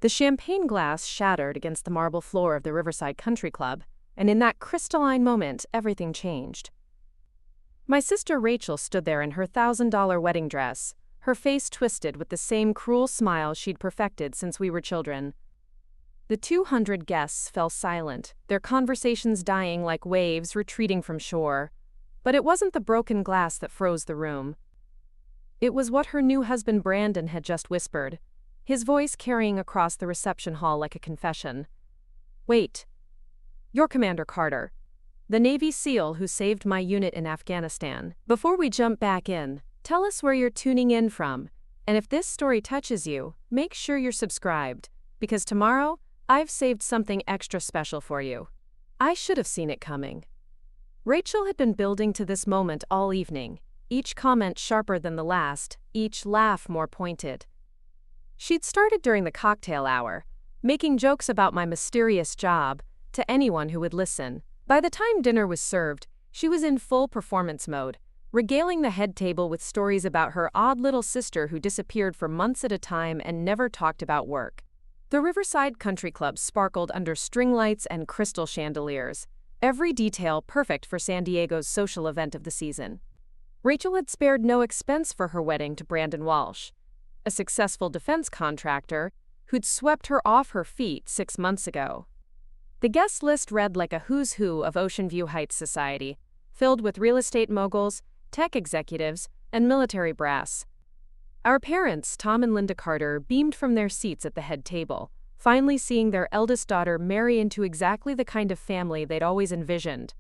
The champagne glass shattered against the marble floor of the Riverside Country Club, and in that crystalline moment, everything changed. My sister Rachel stood there in her $1,000 wedding dress, her face twisted with the same cruel smile she'd perfected since we were children. The 200 guests fell silent, their conversations dying like waves retreating from shore. But it wasn't the broken glass that froze the room. It was what her new husband Brandon had just whispered, his voice carrying across the reception hall like a confession. "Wait. You're Commander Carter, the Navy SEAL who saved my unit in Afghanistan. Before we jump back in, tell us where you're tuning in from, and if this story touches you, make sure you're subscribed, because tomorrow, I've saved something extra special for you." I should have seen it coming. Rachel had been building to this moment all evening, each comment sharper than the last, each laugh more pointed. She'd started during the cocktail hour, making jokes about my mysterious job to anyone who would listen. By the time dinner was served, she was in full performance mode, regaling the head table with stories about her odd little sister who disappeared for months at a time and never talked about work. The Riverside Country Club sparkled under string lights and crystal chandeliers, every detail perfect for San Diego's social event of the season. Rachel had spared no expense for her wedding to Brandon Walsh, a successful defense contractor who'd swept her off her feet 6 months ago. The guest list read like a who's who of Oceanview Heights society, filled with real estate moguls, tech executives, and military brass. Our parents, Tom and Linda Carter, beamed from their seats at the head table, finally seeing their eldest daughter marry into exactly the kind of family they'd always envisioned.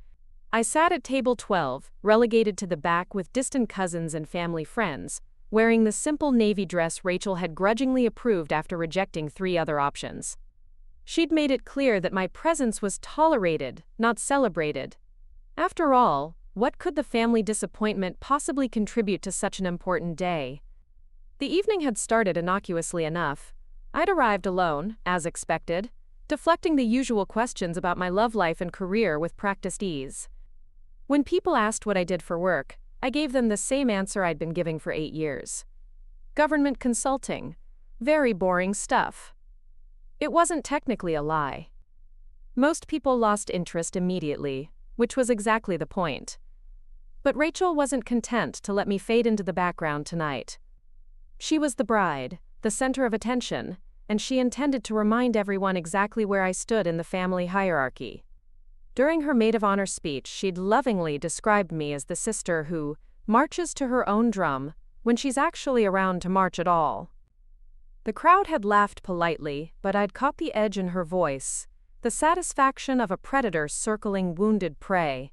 I sat at table 12, relegated to the back with distant cousins and family friends, wearing the simple navy dress Rachel had grudgingly approved after rejecting 3 other options. She'd made it clear that my presence was tolerated, not celebrated. After all, what could the family disappointment possibly contribute to such an important day? The evening had started innocuously enough. I'd arrived alone, as expected, deflecting the usual questions about my love life and career with practiced ease. When people asked what I did for work, I gave them the same answer I'd been giving for 8 years. Government consulting. Very boring stuff. It wasn't technically a lie. Most people lost interest immediately, which was exactly the point. But Rachel wasn't content to let me fade into the background tonight. She was the bride, the center of attention, and she intended to remind everyone exactly where I stood in the family hierarchy. During her maid of honor speech, she'd lovingly described me as the sister who marches to her own drum when she's actually around to march at all. The crowd had laughed politely, but I'd caught the edge in her voice, the satisfaction of a predator circling wounded prey.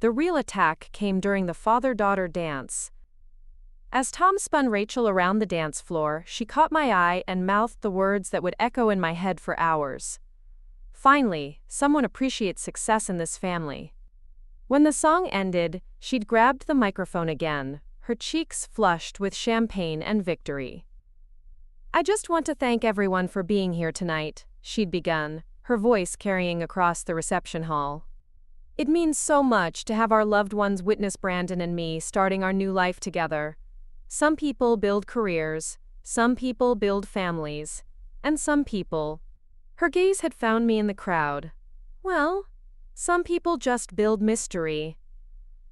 The real attack came during the father-daughter dance. As Tom spun Rachel around the dance floor, she caught my eye and mouthed the words that would echo in my head for hours. Finally, someone appreciates success in this family. When the song ended, she'd grabbed the microphone again, her cheeks flushed with champagne and victory. "I just want to thank everyone for being here tonight," she'd begun, her voice carrying across the reception hall. "It means so much to have our loved ones witness Brandon and me starting our new life together. Some people build careers, some people build families, and some people—" Her gaze had found me in the crowd. "Well, some people just build mystery."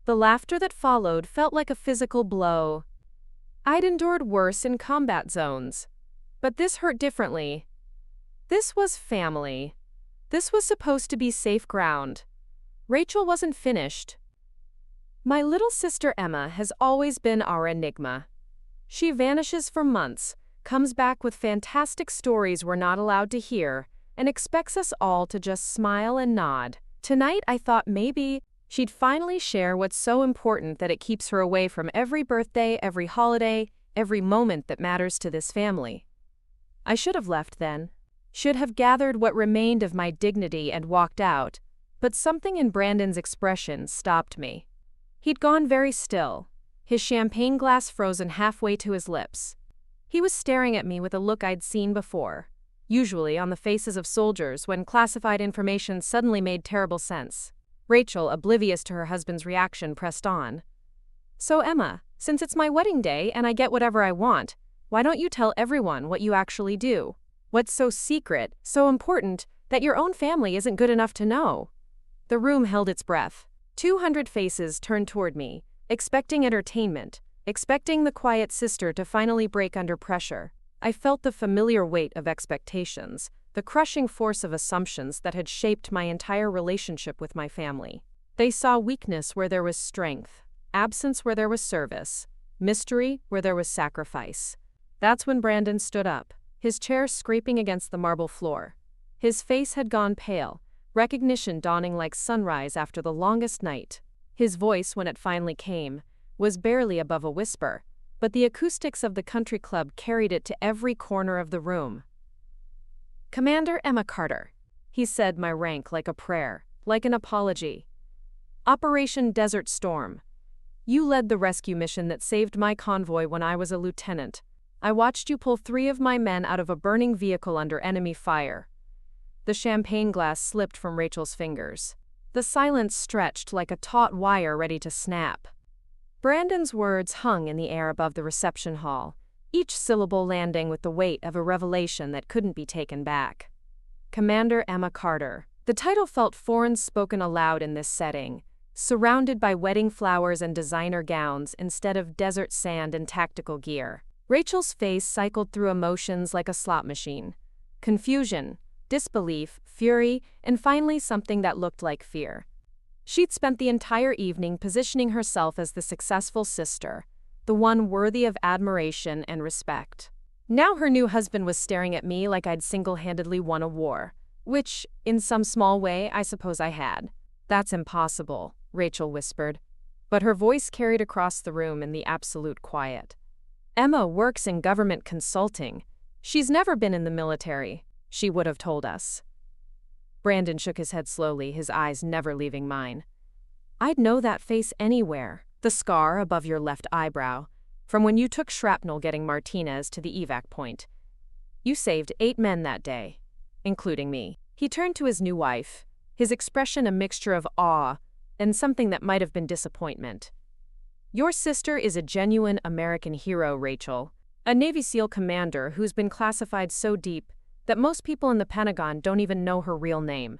The laughter that followed felt like a physical blow. I'd endured worse in combat zones. But this hurt differently. This was family. This was supposed to be safe ground. Rachel wasn't finished. My little sister Emma has always been our enigma. She vanishes for months, comes back with fantastic stories we're not allowed to hear, and expects us all to just smile and nod. Tonight I thought maybe she'd finally share what's so important that it keeps her away from every birthday, every holiday, every moment that matters to this family. I should have left then. Should have gathered what remained of my dignity and walked out, but something in Brandon's expression stopped me. He'd gone very still, his champagne glass frozen halfway to his lips. He was staring at me with a look I'd seen before, usually on the faces of soldiers when classified information suddenly made terrible sense. Rachel, oblivious to her husband's reaction, pressed on. "So Emma, since it's my wedding day and I get whatever I want, why don't you tell everyone what you actually do?" What's so secret, so important, that your own family isn't good enough to know? The room held its breath. 200 faces turned toward me, expecting entertainment, expecting the quiet sister to finally break under pressure. I felt the familiar weight of expectations, the crushing force of assumptions that had shaped my entire relationship with my family. They saw weakness where there was strength, absence where there was service, mystery where there was sacrifice. That's when Brandon stood up, his chair scraping against the marble floor. His face had gone pale, recognition dawning like sunrise after the longest night. His voice, when it finally came, was barely above a whisper, but the acoustics of the country club carried it to every corner of the room. "Commander Emma Carter," he said my rank like a prayer, like an apology. "Operation Desert Storm. You led the rescue mission that saved my convoy when I was a lieutenant. I watched you pull 3 of my men out of a burning vehicle under enemy fire." The champagne glass slipped from Rachel's fingers. The silence stretched like a taut wire ready to snap. Brandon's words hung in the air above the reception hall, each syllable landing with the weight of a revelation that couldn't be taken back. Commander Emma Carter. The title felt foreign spoken aloud in this setting, surrounded by wedding flowers and designer gowns instead of desert sand and tactical gear. Rachel's face cycled through emotions like a slot machine. Confusion, disbelief, fury, and finally something that looked like fear. She'd spent the entire evening positioning herself as the successful sister, the one worthy of admiration and respect. Now her new husband was staring at me like I'd single-handedly won a war, which, in some small way, I suppose I had. "That's impossible," Rachel whispered, but her voice carried across the room in the absolute quiet. "Emma works in government consulting. She's never been in the military," she would have told us. Brandon shook his head slowly, his eyes never leaving mine. "I'd know that face anywhere. The scar above your left eyebrow, from when you took shrapnel getting Martinez to the evac point. You saved 8 men that day, including me." He turned to his new wife, his expression a mixture of awe and something that might have been disappointment. "Your sister is a genuine American hero, Rachel. A Navy SEAL commander who's been classified so deep that most people in the Pentagon don't even know her real name."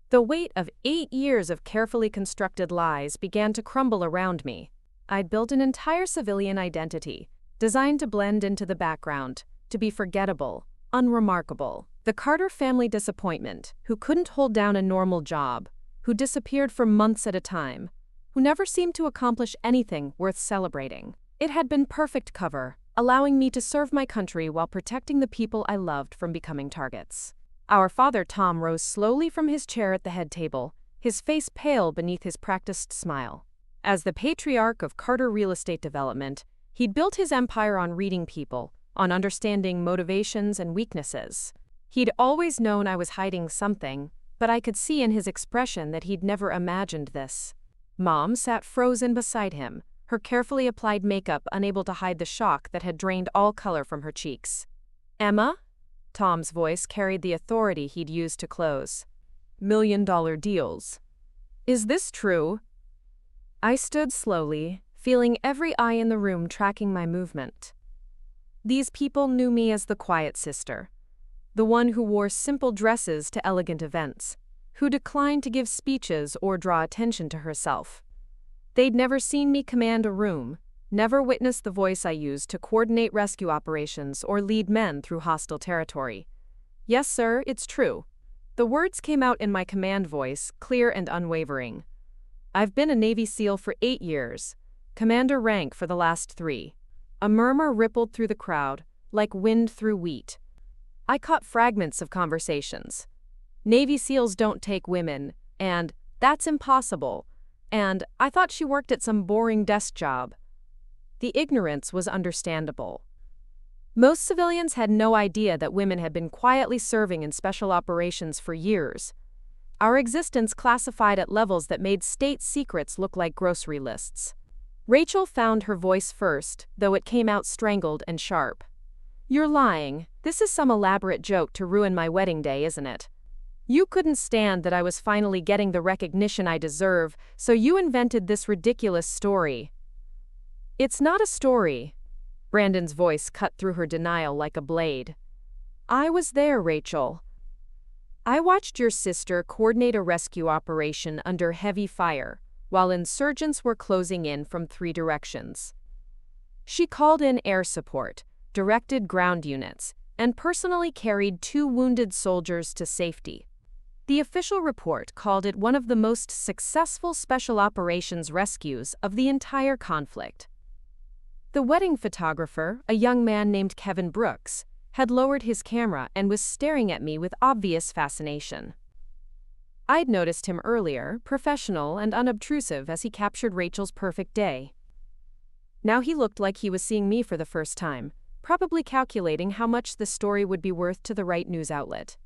The weight of 8 years of carefully constructed lies began to crumble around me. I'd built an entire civilian identity, designed to blend into the background, to be forgettable, unremarkable. The Carter family disappointment, who couldn't hold down a normal job, who disappeared for months at a time, who never seemed to accomplish anything worth celebrating. It had been perfect cover, allowing me to serve my country while protecting the people I loved from becoming targets. Our father Tom rose slowly from his chair at the head table, his face pale beneath his practiced smile. As the patriarch of Carter Real Estate Development, he'd built his empire on reading people, on understanding motivations and weaknesses. He'd always known I was hiding something, but I could see in his expression that he'd never imagined this. Mom sat frozen beside him, her carefully applied makeup unable to hide the shock that had drained all color from her cheeks. "Emma?" Tom's voice carried the authority he'd used to close. "$1 million deals. Is this true?" I stood slowly, feeling every eye in the room tracking my movement. These people knew me as the quiet sister, the one who wore simple dresses to elegant events, who declined to give speeches or draw attention to herself. They'd never seen me command a room, never witnessed the voice I used to coordinate rescue operations or lead men through hostile territory. "Yes, sir, it's true." The words came out in my command voice, clear and unwavering. "I've been a Navy SEAL for 8 years, commander rank for the last 3. A murmur rippled through the crowd, like wind through wheat. I caught fragments of conversations. "Navy SEALs don't take women," and "that's impossible," and "I thought she worked at some boring desk job." The ignorance was understandable. Most civilians had no idea that women had been quietly serving in special operations for years. Our existence classified at levels that made state secrets look like grocery lists. Rachel found her voice first, though it came out strangled and sharp. "You're lying. This is some elaborate joke to ruin my wedding day, isn't it? You couldn't stand that I was finally getting the recognition I deserve, so you invented this ridiculous story." "It's not a story." Brandon's voice cut through her denial like a blade. I was there, Rachel. I watched your sister coordinate a rescue operation under heavy fire, while insurgents were closing in from 3 directions. She called in air support, directed ground units, and personally carried 2 wounded soldiers to safety. The official report called it one of the most successful special operations rescues of the entire conflict. The wedding photographer, a young man named Kevin Brooks, had lowered his camera and was staring at me with obvious fascination. I'd noticed him earlier, professional and unobtrusive as he captured Rachel's perfect day. Now he looked like he was seeing me for the first time, probably calculating how much the story would be worth to the right news outlet.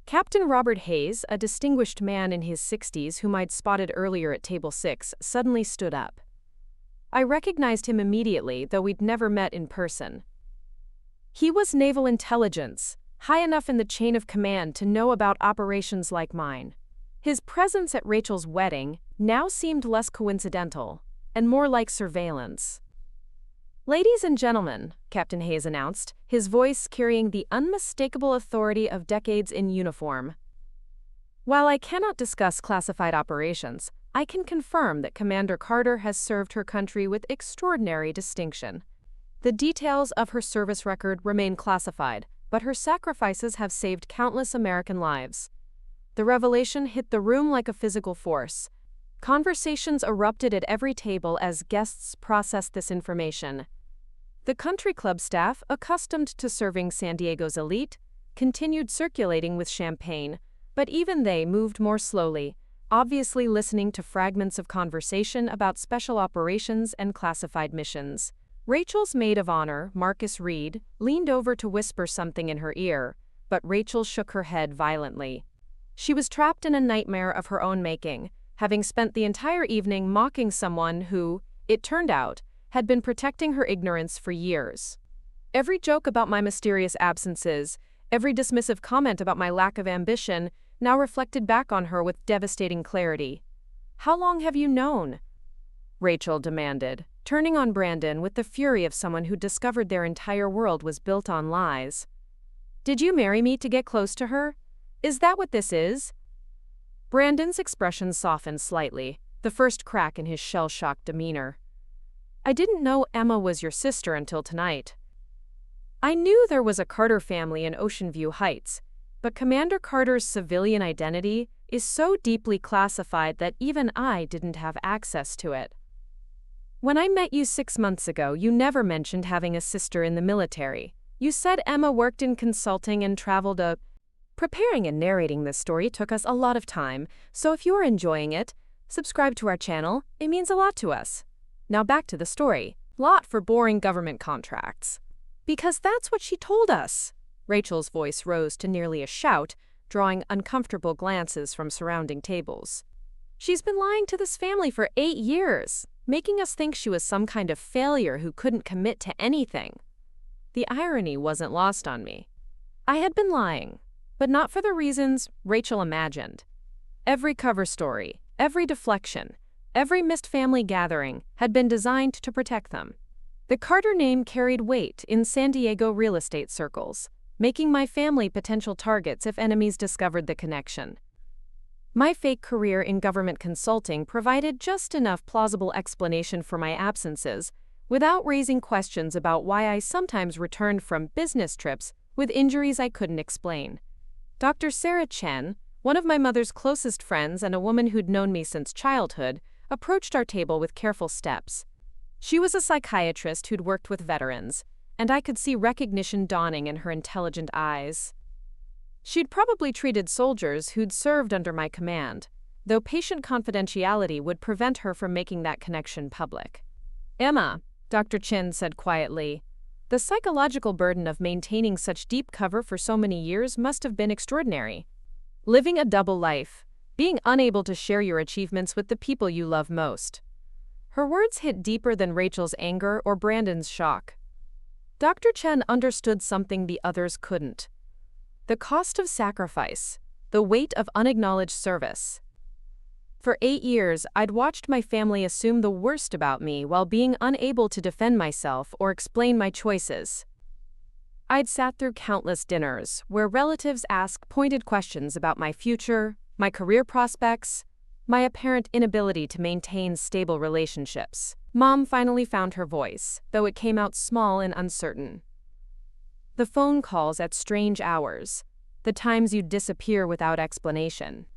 Captain Robert Hayes, a distinguished man in his 60s whom I'd spotted earlier at Table 6, suddenly stood up. I recognized him immediately, though we'd never met in person. He was naval intelligence, high enough in the chain of command to know about operations like mine. His presence at Rachel's wedding now seemed less coincidental and more like surveillance. "Ladies and gentlemen," Captain Hayes announced, his voice carrying the unmistakable authority of decades in uniform. "While I cannot discuss classified operations, I can confirm that Commander Carter has served her country with extraordinary distinction. The details of her service record remain classified, but her sacrifices have saved countless American lives." The revelation hit the room like a physical force. Conversations erupted at every table as guests processed this information. The country club staff, accustomed to serving San Diego's elite, continued circulating with champagne, but even they moved more slowly, obviously listening to fragments of conversation about special operations and classified missions. Rachel's maid of honor, Marcus Reed, leaned over to whisper something in her ear, but Rachel shook her head violently. She was trapped in a nightmare of her own making, having spent the entire evening mocking someone who, it turned out, had been protecting her ignorance for years. Every joke about my mysterious absences, every dismissive comment about my lack of ambition, now reflected back on her with devastating clarity. "How long have you known?" Rachel demanded, turning on Brandon with the fury of someone who discovered their entire world was built on lies. "Did you marry me to get close to her? Is that what this is?" Brandon's expression softened slightly, the first crack in his shell-shocked demeanor. "I didn't know Emma was your sister until tonight. I knew there was a Carter family in Oceanview Heights, but Commander Carter's civilian identity is so deeply classified that even I didn't have access to it. When I met you 6 months ago, you never mentioned having a sister in the military. You said Emma worked in consulting and traveled Preparing and narrating this story took us a lot of time, so if you are enjoying it, subscribe to our channel. It means a lot to us. Now back to the story. Lot for boring government contracts. Because that's what she told us. Rachel's voice rose to nearly a shout, drawing uncomfortable glances from surrounding tables. She's been lying to this family for 8 years, making us think she was some kind of failure who couldn't commit to anything. The irony wasn't lost on me. I had been lying, but not for the reasons Rachel imagined. Every cover story, every deflection, every missed family gathering had been designed to protect them. The Carter name carried weight in San Diego real estate circles, making my family potential targets if enemies discovered the connection. My fake career in government consulting provided just enough plausible explanation for my absences, without raising questions about why I sometimes returned from business trips with injuries I couldn't explain. Dr. Sarah Chen, one of my mother's closest friends and a woman who'd known me since childhood, approached our table with careful steps. She was a psychiatrist who'd worked with veterans, and I could see recognition dawning in her intelligent eyes. She'd probably treated soldiers who'd served under my command, though patient confidentiality would prevent her from making that connection public. "Emma," Dr. Chen said quietly, "the psychological burden of maintaining such deep cover for so many years must have been extraordinary. Living a double life, being unable to share your achievements with the people you love most." Her words hit deeper than Rachel's anger or Brandon's shock. Dr. Chen understood something the others couldn't. The cost of sacrifice, the weight of unacknowledged service. For 8 years, I'd watched my family assume the worst about me while being unable to defend myself or explain my choices. I'd sat through countless dinners where relatives asked pointed questions about my future, my career prospects, my apparent inability to maintain stable relationships. Mom finally found her voice, though it came out small and uncertain. The phone calls at strange hours, the times you'd disappear without explanation.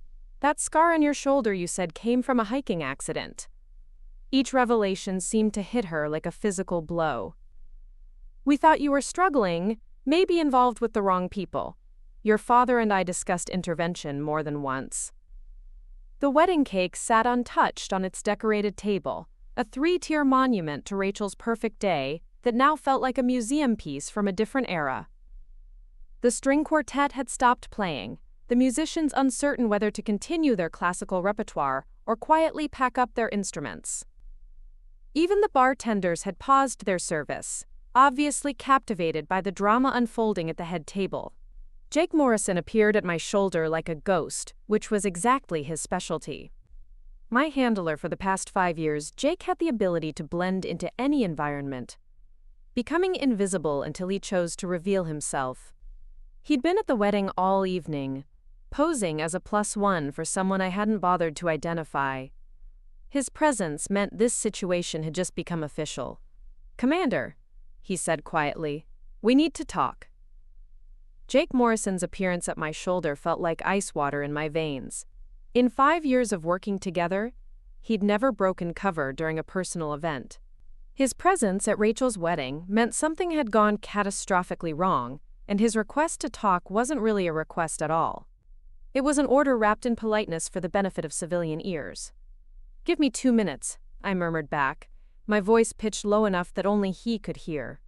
That scar on your shoulder you said came from a hiking accident. Each revelation seemed to hit her like a physical blow. We thought you were struggling, maybe involved with the wrong people. Your father and I discussed intervention more than once. The wedding cake sat untouched on its decorated table, a 3-tier monument to Rachel's perfect day that now felt like a museum piece from a different era. The string quartet had stopped playing, the musicians uncertain whether to continue their classical repertoire or quietly pack up their instruments. Even the bartenders had paused their service, obviously captivated by the drama unfolding at the head table. Jake Morrison appeared at my shoulder like a ghost, which was exactly his specialty. My handler for the past 5 years, Jake had the ability to blend into any environment, becoming invisible until he chose to reveal himself. He'd been at the wedding all evening, posing as a +1 for someone I hadn't bothered to identify. His presence meant this situation had just become official. "Commander," he said quietly, "we need to talk." Jake Morrison's appearance at my shoulder felt like ice water in my veins. In 5 years of working together, he'd never broken cover during a personal event. His presence at Rachel's wedding meant something had gone catastrophically wrong, and his request to talk wasn't really a request at all. It was an order wrapped in politeness for the benefit of civilian ears. "Give me 2 minutes," I murmured back, my voice pitched low enough that only he could hear.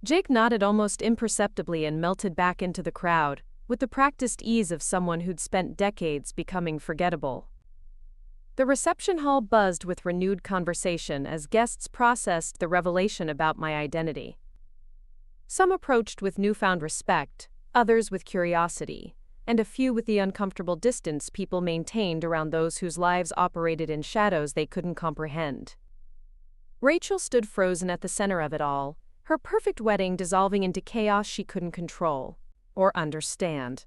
Jake nodded almost imperceptibly and melted back into the crowd, with the practiced ease of someone who'd spent decades becoming forgettable. The reception hall buzzed with renewed conversation as guests processed the revelation about my identity. Some approached with newfound respect, others with curiosity, and a few with the uncomfortable distance people maintained around those whose lives operated in shadows they couldn't comprehend. Rachel stood frozen at the center of it all, her perfect wedding dissolving into chaos she couldn't control or understand.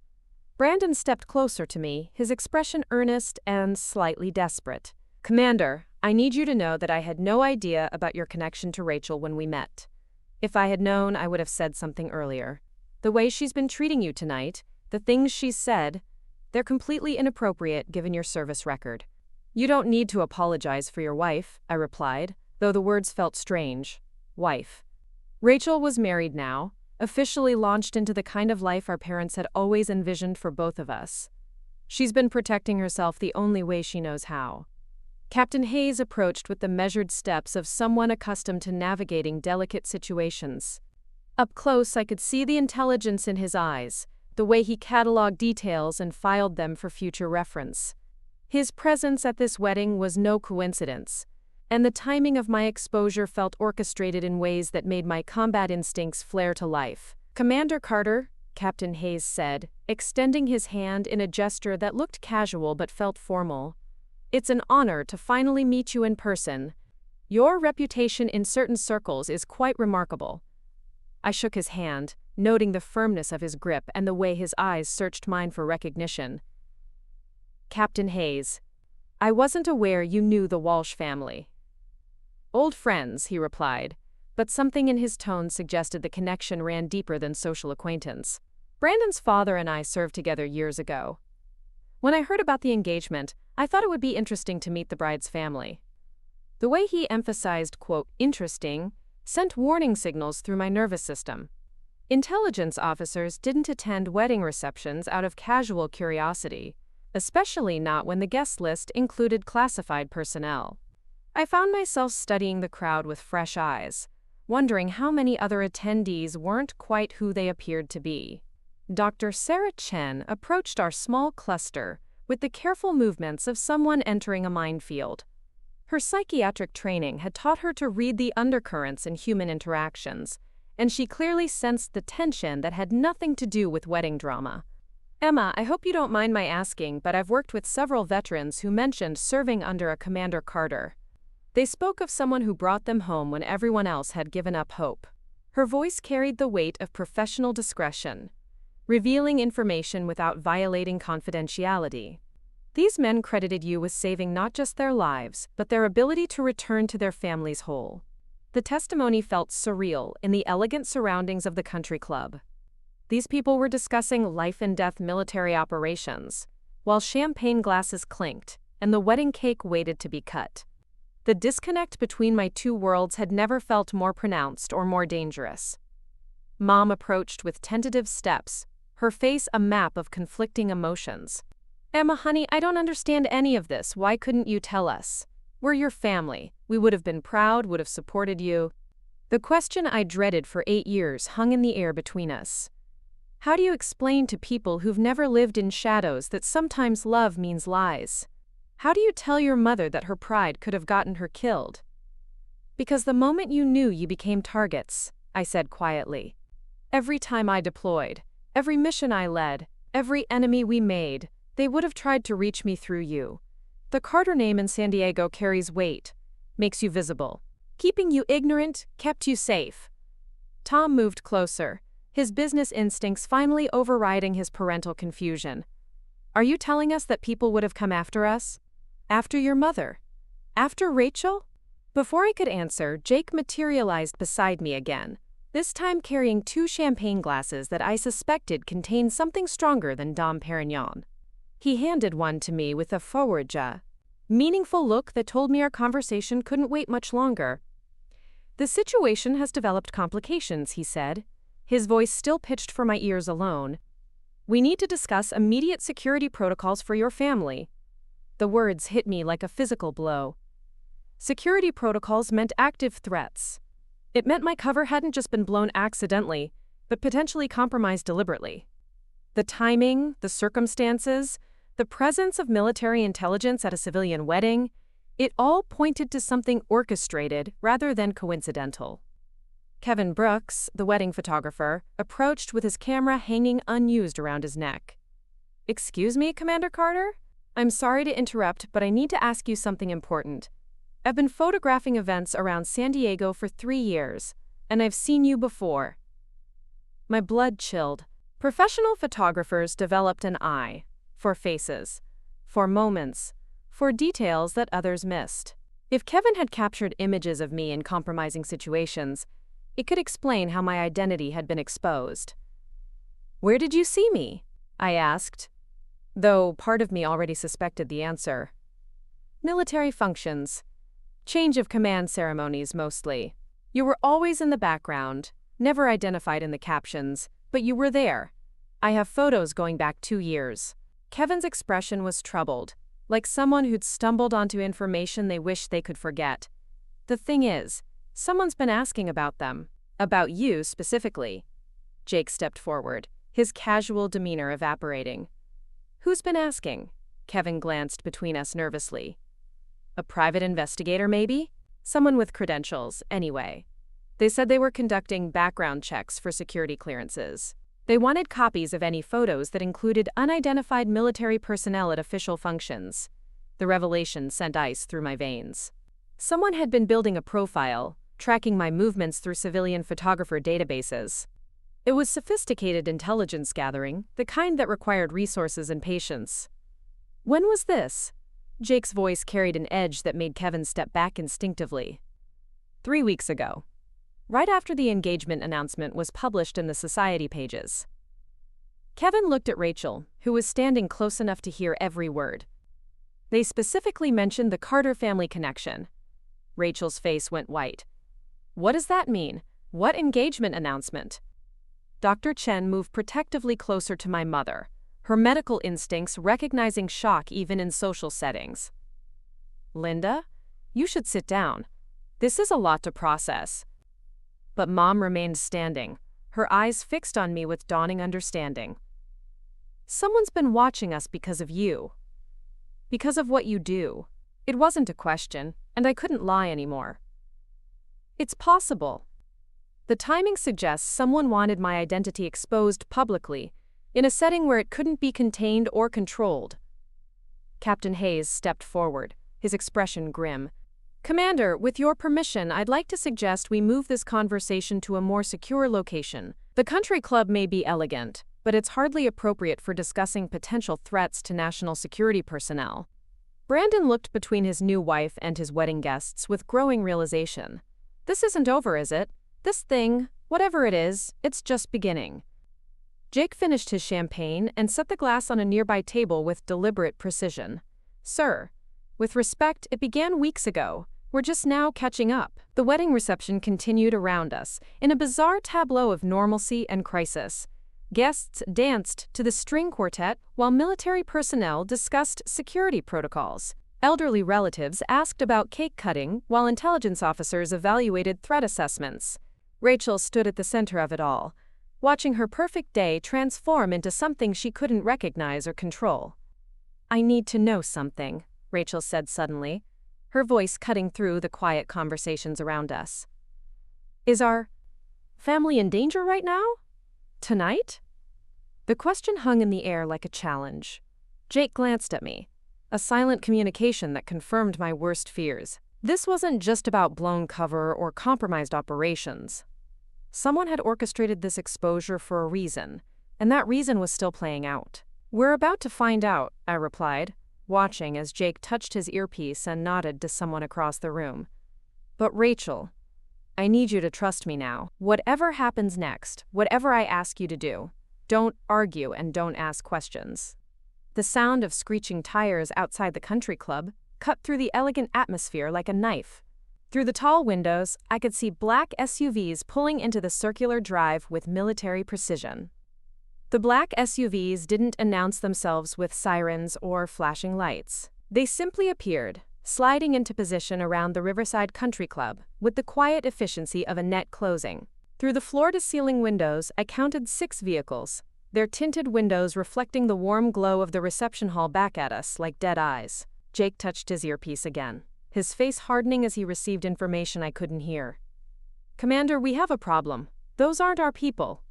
Brandon stepped closer to me, his expression earnest and slightly desperate. "Commander, I need you to know that I had no idea about your connection to Rachel when we met. If I had known, I would have said something earlier. The way she's been treating you tonight, the things she's said, they're completely inappropriate given your service record." "You don't need to apologize for your wife," I replied, though the words felt strange. Wife. Rachel was married now, officially launched into the kind of life our parents had always envisioned for both of us. She's been protecting herself the only way she knows how. Captain Hayes approached with the measured steps of someone accustomed to navigating delicate situations. Up close, I could see the intelligence in his eyes, the way he cataloged details and filed them for future reference. His presence at this wedding was no coincidence, and the timing of my exposure felt orchestrated in ways that made my combat instincts flare to life. "Commander Carter," Captain Hayes said, extending his hand in a gesture that looked casual but felt formal. "It's an honor to finally meet you in person. Your reputation in certain circles is quite remarkable." I shook his hand, noting the firmness of his grip and the way his eyes searched mine for recognition. "Captain Hayes, I wasn't aware you knew the Walsh family." "Old friends," he replied, but something in his tone suggested the connection ran deeper than social acquaintance. "Brandon's father and I served together years ago. When I heard about the engagement, I thought it would be interesting to meet the bride's family." The way he emphasized, quote, "interesting," sent warning signals through my nervous system. Intelligence officers didn't attend wedding receptions out of casual curiosity, especially not when the guest list included classified personnel. I found myself studying the crowd with fresh eyes, wondering how many other attendees weren't quite who they appeared to be. Dr. Sarah Chen approached our small cluster with the careful movements of someone entering a minefield. Her psychiatric training had taught her to read the undercurrents in human interactions, and she clearly sensed the tension that had nothing to do with wedding drama. "Emma, I hope you don't mind my asking, but I've worked with several veterans who mentioned serving under a Commander Carter. They spoke of someone who brought them home when everyone else had given up hope." Her voice carried the weight of professional discretion, revealing information without violating confidentiality. These men credited you with saving not just their lives, but their ability to return to their families whole. The testimony felt surreal in the elegant surroundings of the country club. These people were discussing life-and-death military operations, while champagne glasses clinked and the wedding cake waited to be cut. The disconnect between my two worlds had never felt more pronounced or more dangerous. Mom approached with tentative steps, her face a map of conflicting emotions. "Emma, honey, I don't understand any of this. Why couldn't you tell us? We're your family. We would have been proud, would have supported you." The question I dreaded for 8 years hung in the air between us. How do you explain to people who've never lived in shadows that sometimes love means lies? How do you tell your mother that her pride could have gotten her killed? "Because the moment you knew, you became targets," I said quietly. "Every time I deployed, every mission I led, every enemy we made, they would have tried to reach me through you. The Carter name in San Diego carries weight, makes you visible. Keeping you ignorant kept you safe." Tom moved closer, his business instincts finally overriding his parental confusion. "Are you telling us that people would have come after us? After your mother? After Rachel?" Before I could answer, Jake materialized beside me again, this time carrying 2 champagne glasses that I suspected contained something stronger than Dom Perignon. He handed one to me with a forward meaningful look that told me our conversation couldn't wait much longer. "The situation has developed complications," he said, his voice still pitched for my ears alone. "We need to discuss immediate security protocols for your family." The words hit me like a physical blow. Security protocols meant active threats. It meant my cover hadn't just been blown accidentally, but potentially compromised deliberately. The timing, the circumstances, the presence of military intelligence at a civilian wedding, it all pointed to something orchestrated rather than coincidental. Kevin Brooks, the wedding photographer, approached with his camera hanging unused around his neck. "Excuse me, Commander Carter? I'm sorry to interrupt, but I need to ask you something important. I've been photographing events around San Diego for 3 years, and I've seen you before." My blood chilled. Professional photographers developed an eye for faces, for moments, for details that others missed. If Kevin had captured images of me in compromising situations, it could explain how my identity had been exposed. "Where did you see me?" I asked, though part of me already suspected the answer. "Military functions. Change of command ceremonies mostly. You were always in the background, never identified in the captions, but you were there. I have photos going back 2 years. Kevin's expression was troubled, like someone who'd stumbled onto information they wished they could forget. "The thing is, someone's been asking about them. About you specifically." Jake stepped forward, his casual demeanor evaporating. "Who's been asking?" Kevin glanced between us nervously. "A private investigator, maybe? Someone with credentials, anyway. They said they were conducting background checks for security clearances. They wanted copies of any photos that included unidentified military personnel at official functions." The revelation sent ice through my veins. Someone had been building a profile, tracking my movements through civilian photographer databases. It was sophisticated intelligence gathering, the kind that required resources and patience. "When was this?" Jake's voice carried an edge that made Kevin step back instinctively. 3 weeks ago. Right after the engagement announcement was published in the society pages." Kevin looked at Rachel, who was standing close enough to hear every word. "They specifically mentioned the Carter family connection." Rachel's face went white. "What does that mean? What engagement announcement?" Dr. Chen moved protectively closer to my mother, her medical instincts recognizing shock even in social settings. "Linda, you should sit down. This is a lot to process." But Mom remained standing, her eyes fixed on me with dawning understanding. "Someone's been watching us because of you. Because of what you do." It wasn't a question, and I couldn't lie anymore. "It's possible. The timing suggests someone wanted my identity exposed publicly, in a setting where it couldn't be contained or controlled." Captain Hayes stepped forward, his expression grim. Commander, with your permission, I'd like to suggest we move this conversation to a more secure location. The country club may be elegant, but it's hardly appropriate for discussing potential threats to national security personnel. Brandon looked between his new wife and his wedding guests with growing realization. This isn't over, is it? This thing, whatever it is, it's just beginning. Jake finished his champagne and set the glass on a nearby table with deliberate precision. Sir, with respect, it began weeks ago. We're just now catching up. The wedding reception continued around us, in a bizarre tableau of normalcy and crisis. Guests danced to the string quartet while military personnel discussed security protocols. Elderly relatives asked about cake cutting while intelligence officers evaluated threat assessments. Rachel stood at the center of it all, watching her perfect day transform into something she couldn't recognize or control. "I need to know something," Rachel said suddenly, her voice cutting through the quiet conversations around us. "Is our family in danger right now? Tonight?" The question hung in the air like a challenge. Jake glanced at me, a silent communication that confirmed my worst fears. This wasn't just about blown cover or compromised operations. Someone had orchestrated this exposure for a reason, and that reason was still playing out. "We're about to find out," I replied, watching as Jake touched his earpiece and nodded to someone across the room. "But Rachel, I need you to trust me now. Whatever happens next, whatever I ask you to do, don't argue and don't ask questions." The sound of screeching tires outside the country club cut through the elegant atmosphere like a knife. Through the tall windows, I could see black SUVs pulling into the circular drive with military precision. The black SUVs didn't announce themselves with sirens or flashing lights. They simply appeared, sliding into position around the Riverside Country Club with the quiet efficiency of a net closing. Through the floor-to-ceiling windows, I counted 6 vehicles, their tinted windows reflecting the warm glow of the reception hall back at us like dead eyes. Jake touched his earpiece again, his face hardening as he received information I couldn't hear. "Commander, we have a problem. Those aren't our people."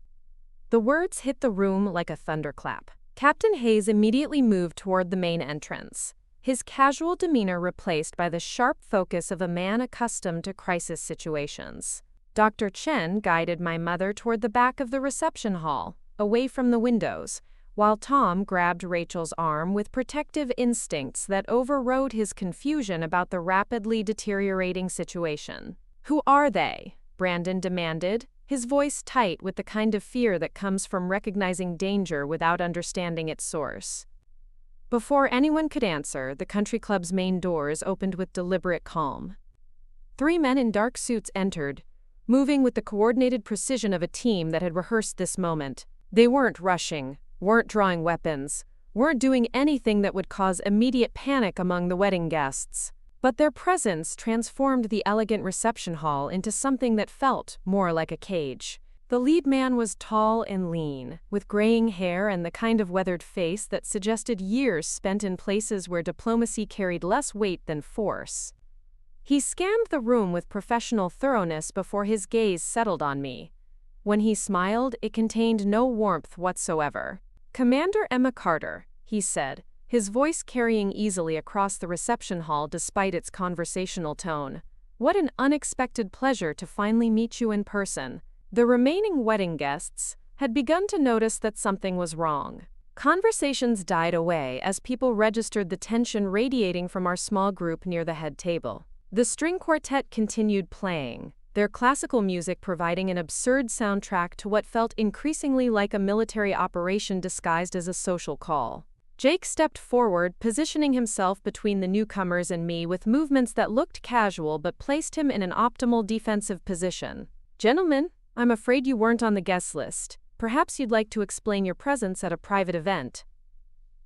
The words hit the room like a thunderclap. Captain Hayes immediately moved toward the main entrance, his casual demeanor replaced by the sharp focus of a man accustomed to crisis situations. Dr. Chen guided my mother toward the back of the reception hall, away from the windows, while Tom grabbed Rachel's arm with protective instincts that overrode his confusion about the rapidly deteriorating situation. "Who are they?" Brandon demanded, his voice tight with the kind of fear that comes from recognizing danger without understanding its source. Before anyone could answer, the country club's main doors opened with deliberate calm. 3 men in dark suits entered, moving with the coordinated precision of a team that had rehearsed this moment. They weren't rushing, weren't drawing weapons, weren't doing anything that would cause immediate panic among the wedding guests. But their presence transformed the elegant reception hall into something that felt more like a cage. The lead man was tall and lean, with graying hair and the kind of weathered face that suggested years spent in places where diplomacy carried less weight than force. He scanned the room with professional thoroughness before his gaze settled on me. When he smiled, it contained no warmth whatsoever. "Commander Emma Carter," he said, his voice carrying easily across the reception hall despite its conversational tone. "What an unexpected pleasure to finally meet you in person." The remaining wedding guests had begun to notice that something was wrong. Conversations died away as people registered the tension radiating from our small group near the head table. The string quartet continued playing, their classical music providing an absurd soundtrack to what felt increasingly like a military operation disguised as a social call. Jake stepped forward, positioning himself between the newcomers and me with movements that looked casual but placed him in an optimal defensive position. "Gentlemen, I'm afraid you weren't on the guest list. Perhaps you'd like to explain your presence at a private event."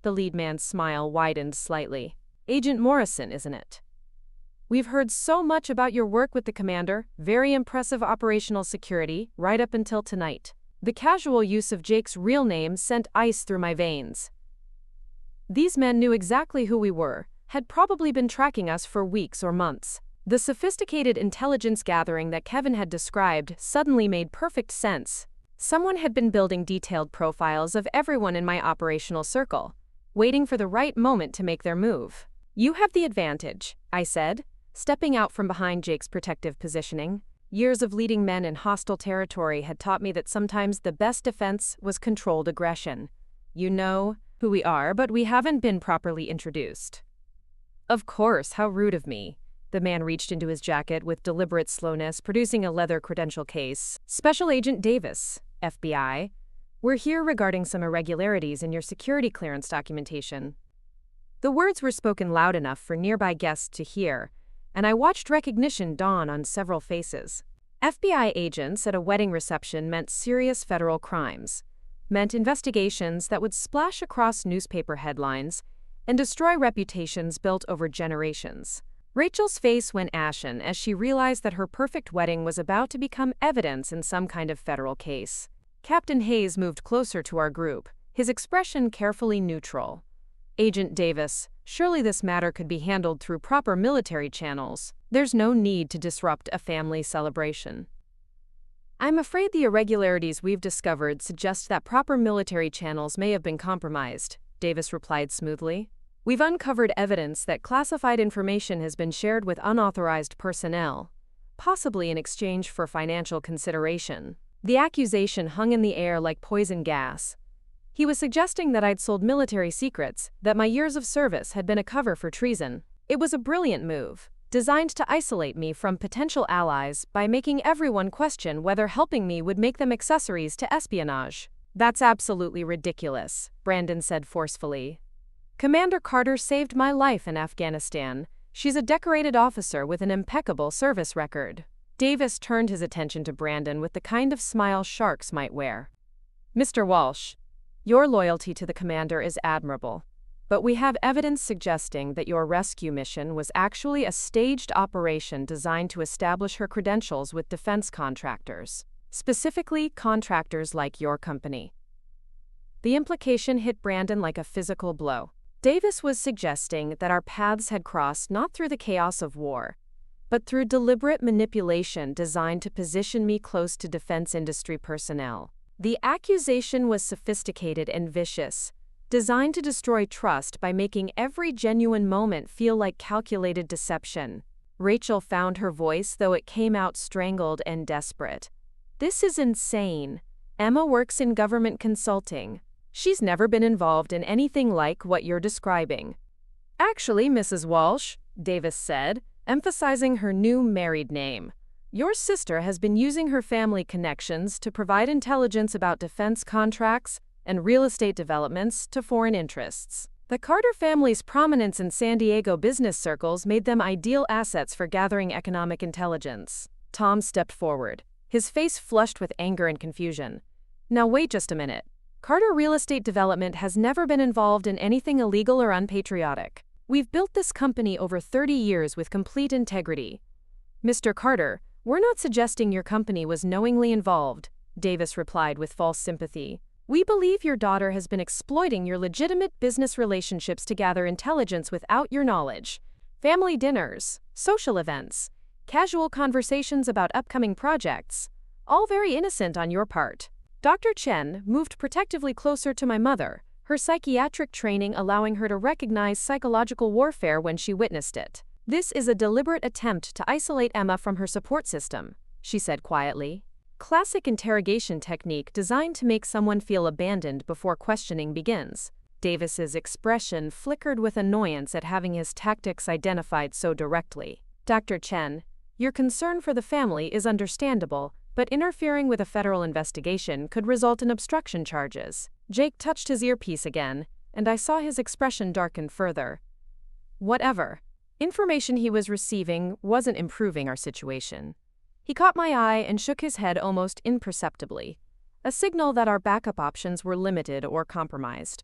The lead man's smile widened slightly. "Agent Morrison, isn't it? We've heard so much about your work with the commander, very impressive operational security, right up until tonight." The casual use of Jake's real name sent ice through my veins. These men knew exactly who we were, had probably been tracking us for weeks or months. The sophisticated intelligence gathering that Kevin had described suddenly made perfect sense. Someone had been building detailed profiles of everyone in my operational circle, waiting for the right moment to make their move. "You have the advantage," I said, stepping out from behind Jake's protective positioning. Years of leading men in hostile territory had taught me that sometimes the best defense was controlled aggression. You know who we are, but we haven't been properly introduced. Of course, how rude of me. The man reached into his jacket with deliberate slowness, producing a leather credential case. Special Agent Davis, FBI. We're here regarding some irregularities in your security clearance documentation. The words were spoken loud enough for nearby guests to hear, and I watched recognition dawn on several faces. FBI agents at a wedding reception meant serious federal crimes, meant investigations that would splash across newspaper headlines and destroy reputations built over generations. Rachel's face went ashen as she realized that her perfect wedding was about to become evidence in some kind of federal case. Captain Hayes moved closer to our group, his expression carefully neutral. Agent Davis, surely this matter could be handled through proper military channels. There's no need to disrupt a family celebration. I'm afraid the irregularities we've discovered suggest that proper military channels may have been compromised, Davis replied smoothly. We've uncovered evidence that classified information has been shared with unauthorized personnel, possibly in exchange for financial consideration. The accusation hung in the air like poison gas. He was suggesting that I'd sold military secrets, that my years of service had been a cover for treason. It was a brilliant move, designed to isolate me from potential allies by making everyone question whether helping me would make them accessories to espionage. That's absolutely ridiculous, Brandon said forcefully. Commander Carter saved my life in Afghanistan. She's a decorated officer with an impeccable service record. Davis turned his attention to Brandon with the kind of smile sharks might wear. Mr. Walsh, your loyalty to the commander is admirable, but we have evidence suggesting that your rescue mission was actually a staged operation designed to establish her credentials with defense contractors, specifically contractors like your company. The implication hit Brandon like a physical blow. Davis was suggesting that our paths had crossed not through the chaos of war, but through deliberate manipulation designed to position me close to defense industry personnel. The accusation was sophisticated and vicious, designed to destroy trust by making every genuine moment feel like calculated deception. Rachel found her voice, though it came out strangled and desperate. This is insane. Emma works in government consulting. She's never been involved in anything like what you're describing. Actually, Mrs. Walsh, Davis said, emphasizing her new married name, your sister has been using her family connections to provide intelligence about defense contracts and real estate developments to foreign interests. The Carter family's prominence in San Diego business circles made them ideal assets for gathering economic intelligence. Tom stepped forward, his face flushed with anger and confusion. Now wait just a minute. Carter Real Estate Development has never been involved in anything illegal or unpatriotic. We've built this company over 30 years with complete integrity. Mr. Carter, we're not suggesting your company was knowingly involved, Davis replied with false sympathy. We believe your daughter has been exploiting your legitimate business relationships to gather intelligence without your knowledge. Family dinners, social events, casual conversations about upcoming projects, all very innocent on your part. Dr. Chen moved protectively closer to my mother, her psychiatric training allowing her to recognize psychological warfare when she witnessed it. This is a deliberate attempt to isolate Emma from her support system, she said quietly. Classic interrogation technique designed to make someone feel abandoned before questioning begins. Davis's expression flickered with annoyance at having his tactics identified so directly. Dr. Chen, your concern for the family is understandable, but interfering with a federal investigation could result in obstruction charges. Jake touched his earpiece again, and I saw his expression darken further. Whatever. Information he was receiving wasn't improving our situation. He caught my eye and shook his head almost imperceptibly, a signal that our backup options were limited or compromised.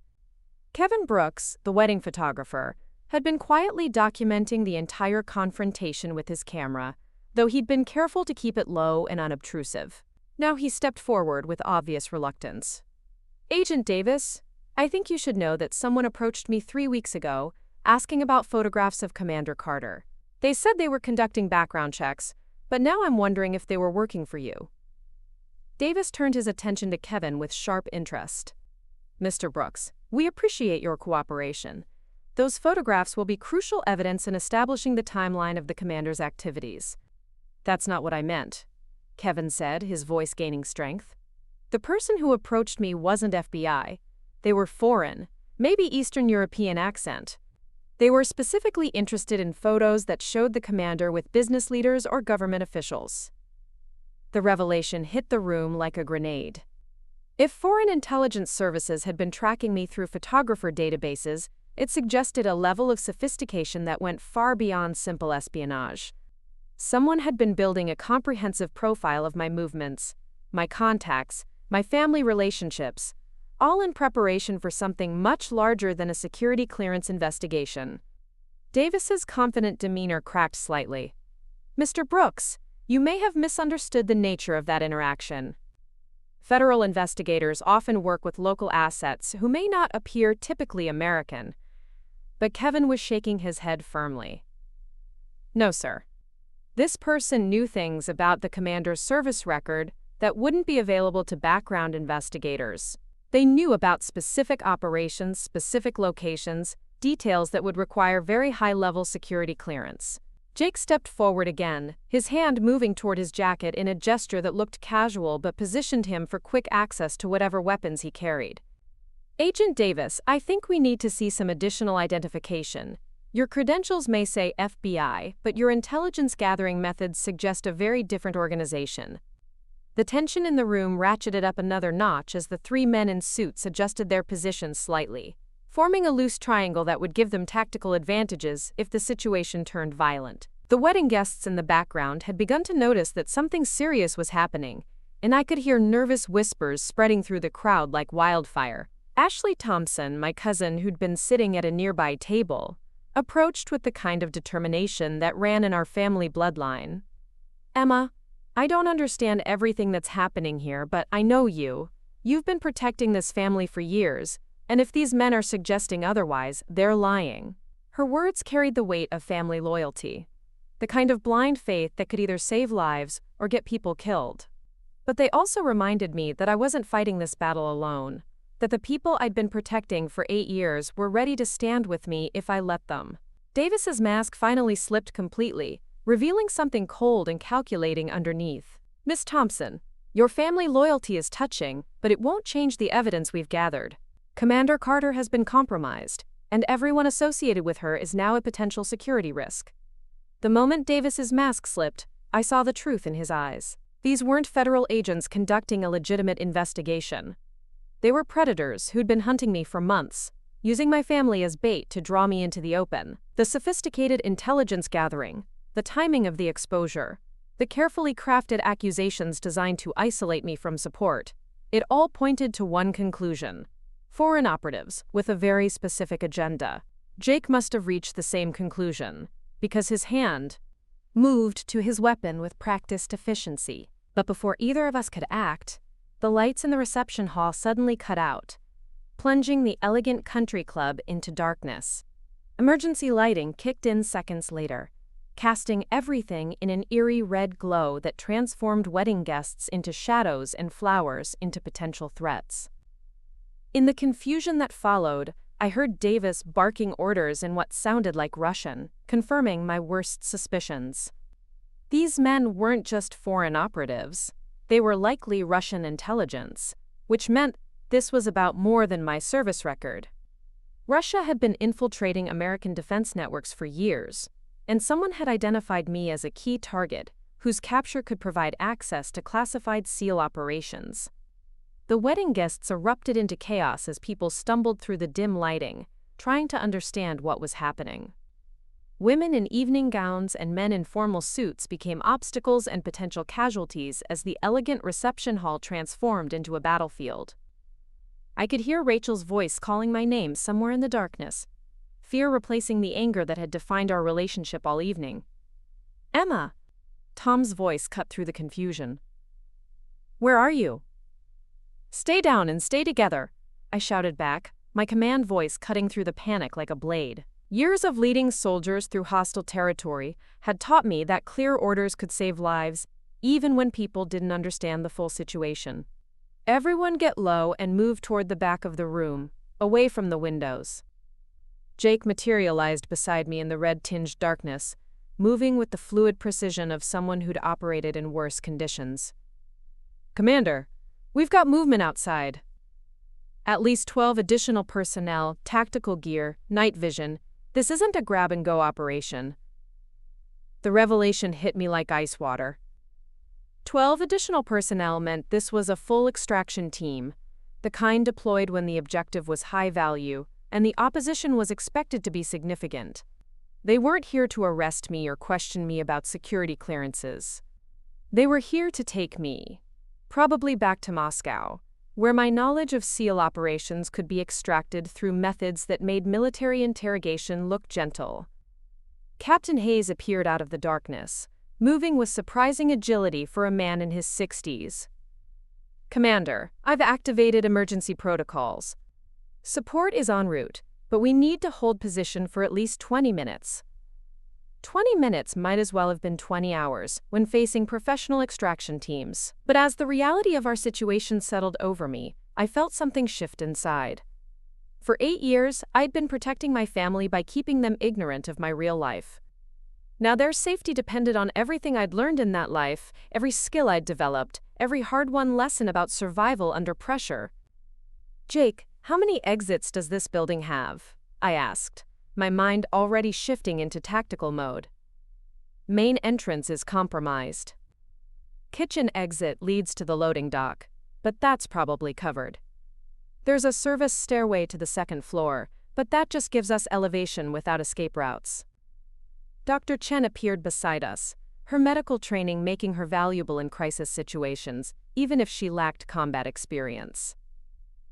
Kevin Brooks, the wedding photographer, had been quietly documenting the entire confrontation with his camera, though he'd been careful to keep it low and unobtrusive. Now he stepped forward with obvious reluctance. Agent Davis, I think you should know that someone approached me 3 weeks ago, asking about photographs of Commander Carter. They said they were conducting background checks, but now I'm wondering if they were working for you. Davis turned his attention to Kevin with sharp interest. Mr. Brooks, we appreciate your cooperation. Those photographs will be crucial evidence in establishing the timeline of the commander's activities. That's not what I meant, Kevin said, his voice gaining strength. The person who approached me wasn't FBI. They were foreign, maybe Eastern European accent. They were specifically interested in photos that showed the commander with business leaders or government officials. The revelation hit the room like a grenade. If foreign intelligence services had been tracking me through photographer databases, it suggested a level of sophistication that went far beyond simple espionage. Someone had been building a comprehensive profile of my movements, my contacts, my family relationships, all in preparation for something much larger than a security clearance investigation. Davis's confident demeanor cracked slightly. "Mr. Brooks, you may have misunderstood the nature of that interaction. Federal investigators often work with local assets who may not appear typically American." But Kevin was shaking his head firmly. "No, sir. This person knew things about the commander's service record that wouldn't be available to background investigators. They knew about specific operations, specific locations, details that would require very high-level security clearance." Jake stepped forward again, his hand moving toward his jacket in a gesture that looked casual but positioned him for quick access to whatever weapons he carried. "Agent Davis, I think we need to see some additional identification. Your credentials may say FBI, but your intelligence gathering methods suggest a very different organization." The tension in the room ratcheted up another notch as the three men in suits adjusted their positions slightly, forming a loose triangle that would give them tactical advantages if the situation turned violent. The wedding guests in the background had begun to notice that something serious was happening, and I could hear nervous whispers spreading through the crowd like wildfire. Ashley Thompson, my cousin who'd been sitting at a nearby table, approached with the kind of determination that ran in our family bloodline. "Emma, I don't understand everything that's happening here, but I know you. You've been protecting this family for years, and if these men are suggesting otherwise, they're lying." Her words carried the weight of family loyalty, the kind of blind faith that could either save lives or get people killed. But they also reminded me that I wasn't fighting this battle alone, that the people I'd been protecting for 8 years were ready to stand with me if I let them. Davis's mask finally slipped completely, revealing something cold and calculating underneath. "Miss Thompson, your family loyalty is touching, but it won't change the evidence we've gathered. Commander Carter has been compromised, and everyone associated with her is now a potential security risk." The moment Davis's mask slipped, I saw the truth in his eyes. These weren't federal agents conducting a legitimate investigation. They were predators who'd been hunting me for months, using my family as bait to draw me into the open. The sophisticated intelligence gathering, the timing of the exposure, the carefully crafted accusations designed to isolate me from support, it all pointed to one conclusion: foreign operatives with a very specific agenda. Jake must have reached the same conclusion, because his hand moved to his weapon with practiced efficiency. But before either of us could act, the lights in the reception hall suddenly cut out, plunging the elegant country club into darkness. Emergency lighting kicked in seconds later, casting everything in an eerie red glow that transformed wedding guests into shadows and flowers into potential threats. In the confusion that followed, I heard Davis barking orders in what sounded like Russian, confirming my worst suspicions. These men weren't just foreign operatives. They were likely Russian intelligence, which meant this was about more than my service record. Russia had been infiltrating American defense networks for years, and someone had identified me as a key target whose capture could provide access to classified SEAL operations. The wedding guests erupted into chaos as people stumbled through the dim lighting, trying to understand what was happening. Women in evening gowns and men in formal suits became obstacles and potential casualties as the elegant reception hall transformed into a battlefield. I could hear Rachel's voice calling my name somewhere in the darkness, fear replacing the anger that had defined our relationship all evening. "Emma!" Tom's voice cut through the confusion. "Where are you?" "Stay down and stay together," I shouted back, my command voice cutting through the panic like a blade. Years of leading soldiers through hostile territory had taught me that clear orders could save lives, even when people didn't understand the full situation. "Everyone get low and move toward the back of the room, away from the windows." Jake materialized beside me in the red-tinged darkness, moving with the fluid precision of someone who'd operated in worse conditions. "Commander, we've got movement outside." At least 12 additional personnel, tactical gear, night vision. This isn't a grab-and-go operation. The revelation hit me like ice water. 12 additional personnel meant this was a full extraction team, the kind deployed when the objective was high value, and the opposition was expected to be significant. They weren't here to arrest me or question me about security clearances. They were here to take me, probably back to Moscow, where my knowledge of SEAL operations could be extracted through methods that made military interrogation look gentle. Captain Hayes appeared out of the darkness, moving with surprising agility for a man in his 60s. "Commander, I've activated emergency protocols. Support is en route, but we need to hold position for at least 20 minutes. 20 minutes might as well have been 20 hours when facing professional extraction teams. But as the reality of our situation settled over me, I felt something shift inside. For 8 years, I'd been protecting my family by keeping them ignorant of my real life. Now their safety depended on everything I'd learned in that life, every skill I'd developed, every hard-won lesson about survival under pressure. "Jake, how many exits does this building have?" I asked, my mind already shifting into tactical mode. "Main entrance is compromised. Kitchen exit leads to the loading dock, but that's probably covered. There's a service stairway to the second floor, but that just gives us elevation without escape routes." Dr. Chen appeared beside us, her medical training making her valuable in crisis situations, even if she lacked combat experience.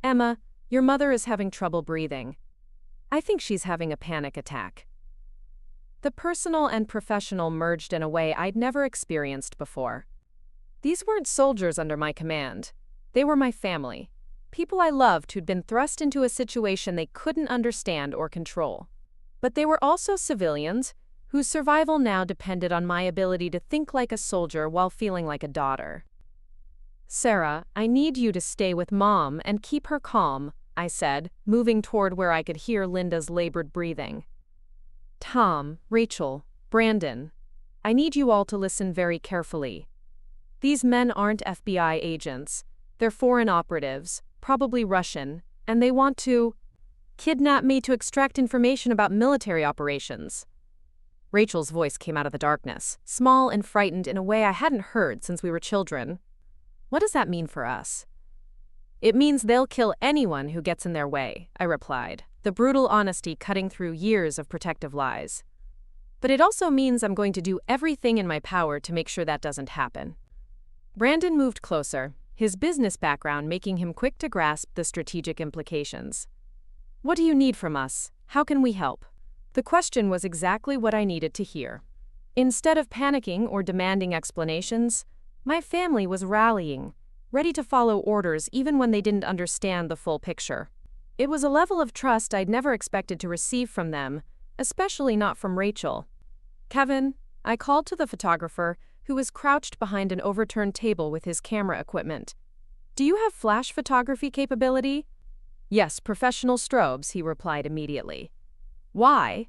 "Emma, your mother is having trouble breathing. I think she's having a panic attack." The personal and professional merged in a way I'd never experienced before. These weren't soldiers under my command. They were my family, people I loved who'd been thrust into a situation they couldn't understand or control. But they were also civilians, whose survival now depended on my ability to think like a soldier while feeling like a daughter. "Sarah, I need you to stay with Mom and keep her calm," I said, moving toward where I could hear Linda's labored breathing. "Tom, Rachel, Brandon, I need you all to listen very carefully. These men aren't FBI agents. They're foreign operatives, probably Russian, and they want to kidnap me to extract information about military operations." Rachel's voice came out of the darkness, small and frightened in a way I hadn't heard since we were children. "What does that mean for us?" "It means they'll kill anyone who gets in their way," I replied, the brutal honesty cutting through years of protective lies. "But it also means I'm going to do everything in my power to make sure that doesn't happen." Brandon moved closer, his business background making him quick to grasp the strategic implications. "What do you need from us? How can we help?" The question was exactly what I needed to hear. Instead of panicking or demanding explanations, my family was rallying, ready to follow orders even when they didn't understand the full picture. It was a level of trust I'd never expected to receive from them, especially not from Rachel. "Kevin," I called to the photographer, who was crouched behind an overturned table with his camera equipment. "Do you have flash photography capability?" "Yes, professional strobes," he replied immediately. "Why?"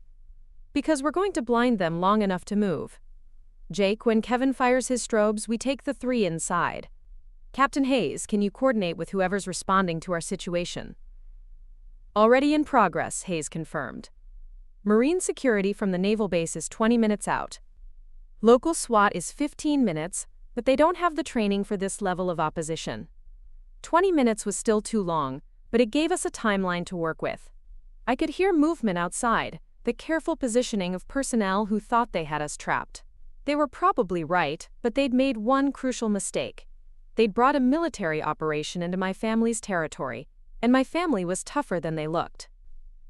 "Because we're going to blind them long enough to move. Jake, when Kevin fires his strobes, we take the 3 inside. Captain Hayes, can you coordinate with whoever's responding to our situation?" "Already in progress," Hayes confirmed. "Marine security from the naval base is 20 minutes out. Local SWAT is 15 minutes, but they don't have the training for this level of opposition." 20 minutes was still too long, but it gave us a timeline to work with. I could hear movement outside, the careful positioning of personnel who thought they had us trapped. They were probably right, but they'd made one crucial mistake. They'd brought a military operation into my family's territory, and my family was tougher than they looked.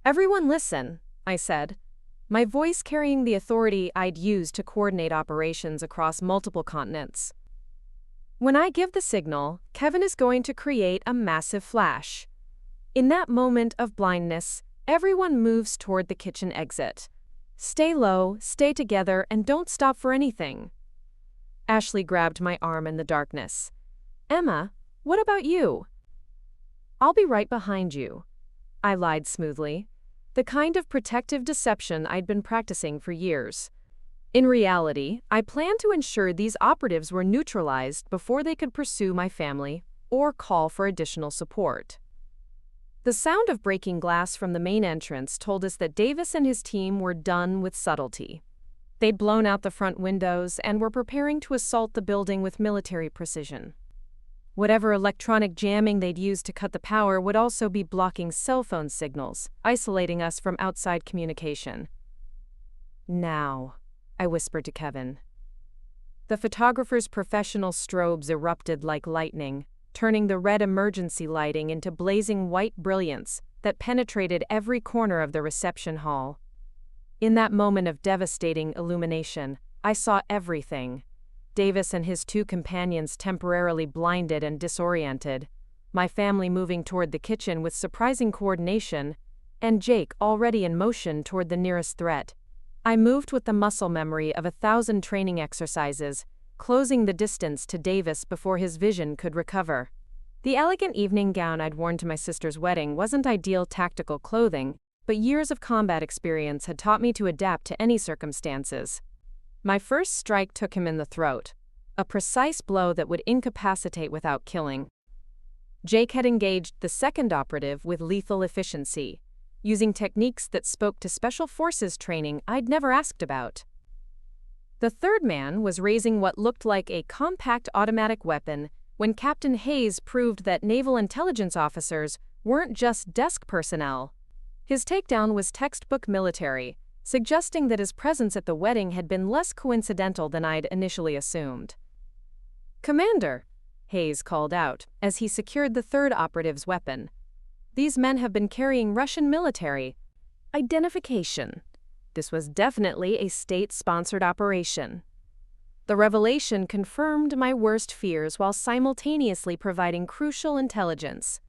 "Everyone listen," I said, my voice carrying the authority I'd used to coordinate operations across multiple continents. "When I give the signal, Kevin is going to create a massive flash. In that moment of blindness, everyone moves toward the kitchen exit. Stay low, stay together, and don't stop for anything." Ashley grabbed my arm in the darkness. "Emma, what about you?" "I'll be right behind you," I lied smoothly. the kind of protective deception I'd been practicing for years. In reality, I planned to ensure these operatives were neutralized before they could pursue my family or call for additional support. The sound of breaking glass from the main entrance told us that Davis and his team were done with subtlety. They'd blown out the front windows and were preparing to assault the building with military precision. Whatever electronic jamming they'd used to cut the power would also be blocking cell phone signals, isolating us from outside communication. "Now," I whispered to Kevin. The photographer's professional strobes erupted like lightning, turning the red emergency lighting into blazing white brilliance that penetrated every corner of the reception hall. In that moment of devastating illumination, I saw everything. Davis and his two companions temporarily blinded and disoriented, my family moving toward the kitchen with surprising coordination, and Jake already in motion toward the nearest threat. I moved with the muscle memory of 1,000 training exercises, closing the distance to Davis before his vision could recover. The elegant evening gown I'd worn to my sister's wedding wasn't ideal tactical clothing, but years of combat experience had taught me to adapt to any circumstances. My first strike took him in the throat, a precise blow that would incapacitate without killing. Jake had engaged the second operative with lethal efficiency, using techniques that spoke to special forces training I'd never asked about. The third man was raising what looked like a compact automatic weapon when Captain Hayes proved that naval intelligence officers weren't just desk personnel. His takedown was textbook military, suggesting that his presence at the wedding had been less coincidental than I'd initially assumed. "Commander," Hayes called out as he secured the third operative's weapon. "These men have been carrying Russian military identification." This was definitely a state-sponsored operation. The revelation confirmed my worst fears while simultaneously providing crucial intelligence.